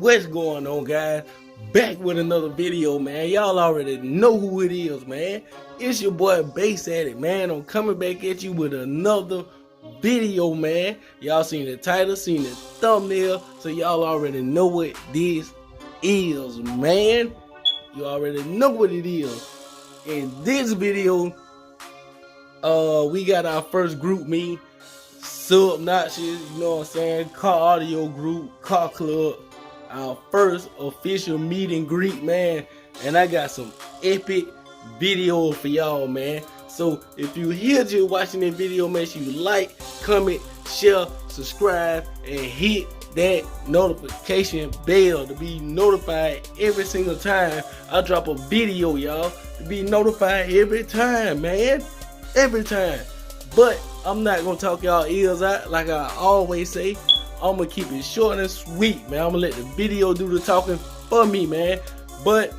What's going on, guys? Back with another video, man. Y'all already know who it is, man. It's your boy Bass Addict, man. I'm coming back at you with another video, man. Y'all seen the title, seen the thumbnail, so y'all already know what this is, man. You already know what it is. In this video, we got our first group meeting. Subnoxious, you know what I'm saying? Car audio group, car club. Our first official meet and greet, man. And I got some epic videos for y'all, man. So if you here just watching this video, make sure you like, comment, share, subscribe, and hit that notification bell to be notified every single time I drop a video, y'all. To be notified every time, man. Every time. But I'm not gonna talk y'all ears out like I always say. I'm gonna keep it short and sweet, man. I'm gonna let the video do the talking for me, man. But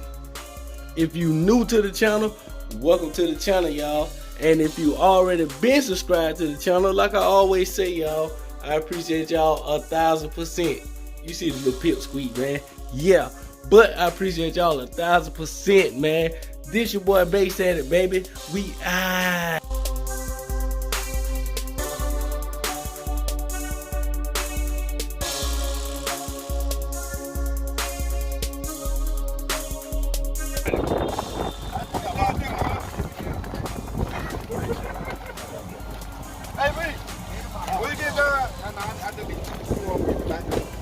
if you new to the channel, welcome to the channel, y'all. And if you already been subscribed to the channel, like I always say, y'all, I appreciate y'all 1000%. You see the little pip squeak, man. Yeah, but I appreciate y'all 1000%, man. This your boy Bass Addict, baby. We out.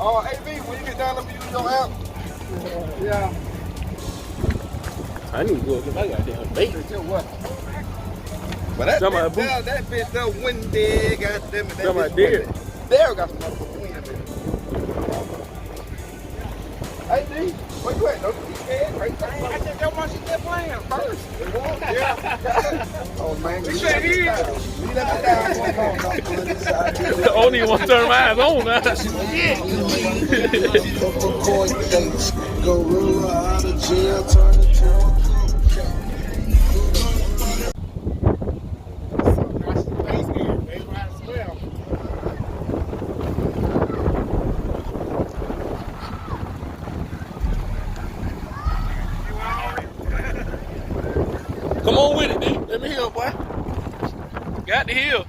Oh, hey, V, when you get down, let me use your app. Yeah. I need to go get my goddamn bacon. What? But that bitch there, windy, goddamn it. Somebody did. There got some motherfucking wind in it. Hey, D, where you at? Don't you be scared? Right there. I just don't want you to playing first. Yeah. Oh, man. He said he is. Leave that down. I don't even want to turn my eyes on now. Gorilla out of jail, turn it to Come on with it, D. Let me hear, boy. Got to hear.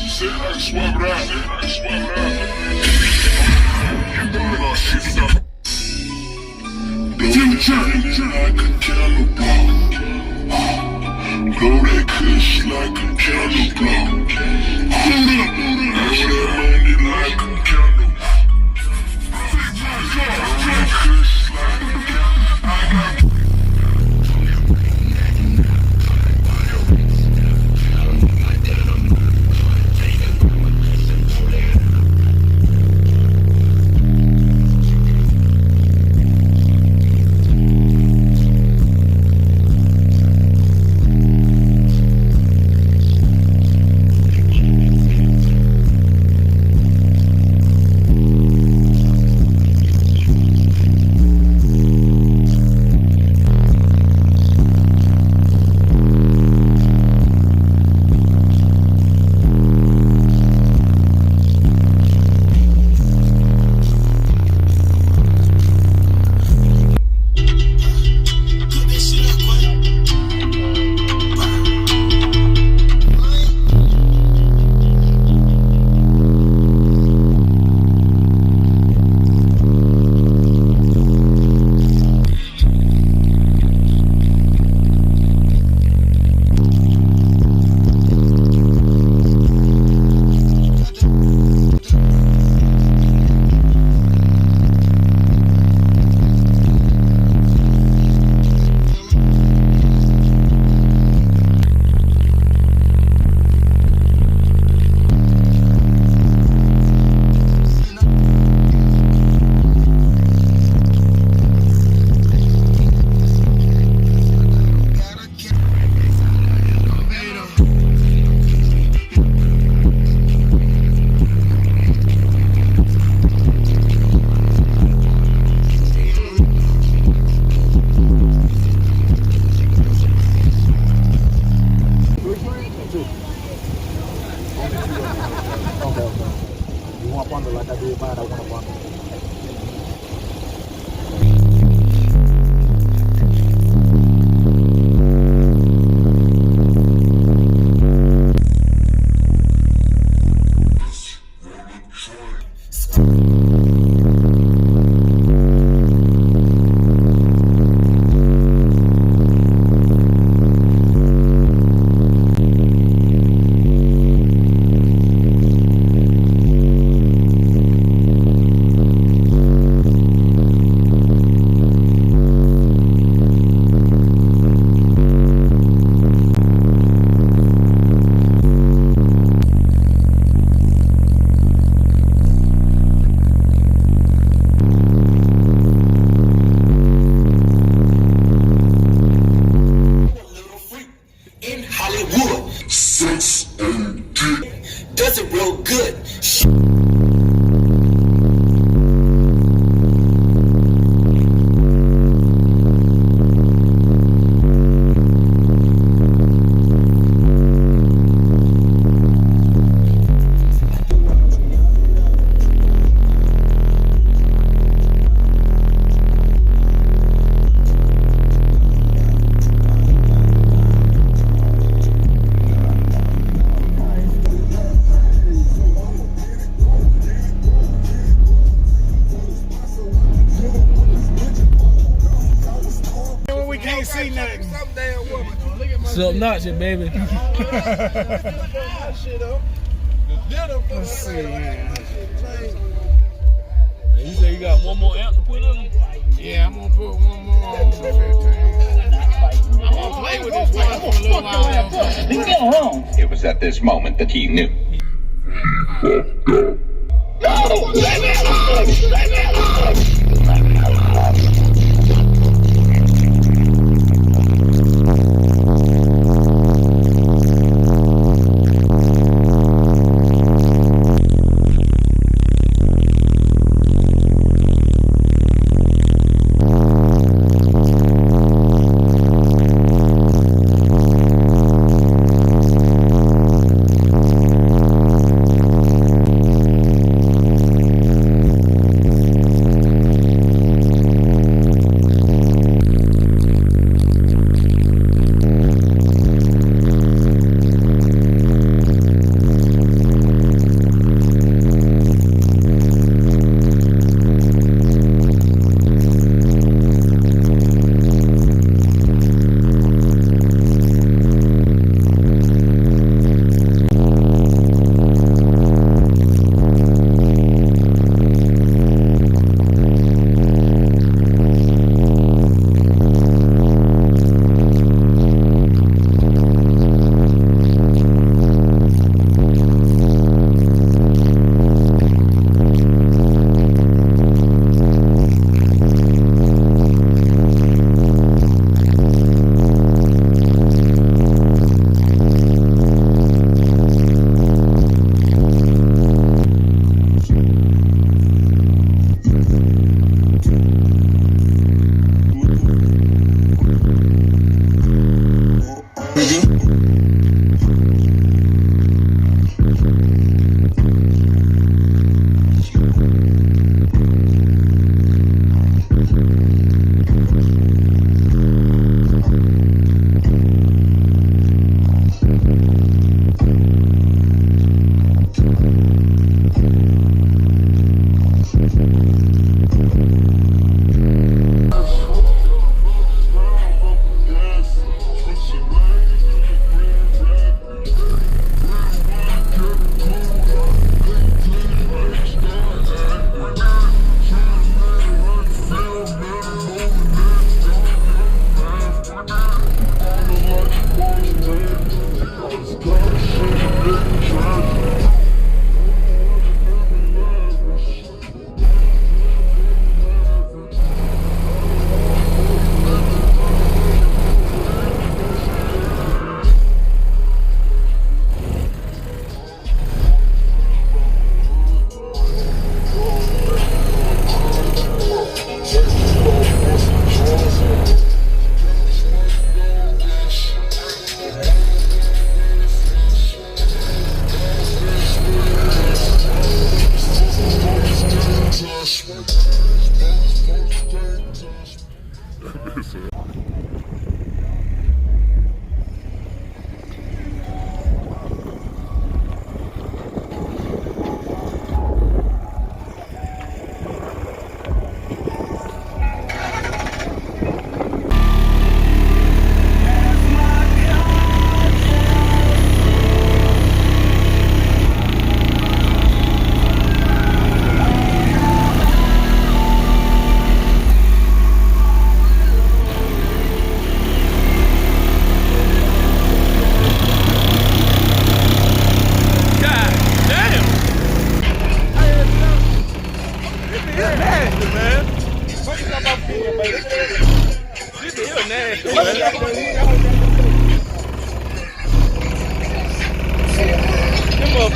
Sit like swap it out. Blow like a cannibal. Blow that kush like a cannibal. Blow that money like a candle. Blow that kush like a candle. You want bundle like I did mine, I want a bundle. That's OD. Does it real good. We can't see nothing. Some damn woman. Something not shit, baby. Let's see here. You say you got one more amp to put on? Yeah, I'm gonna put one more on 15. I'm gonna play with this one for a little while. It was at this moment that he knew. No! Let me alone! Let me alone! Let me alone!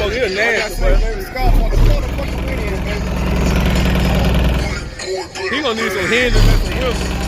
motherfucker here nasty, bro. He gonna need some hinges and some wheels.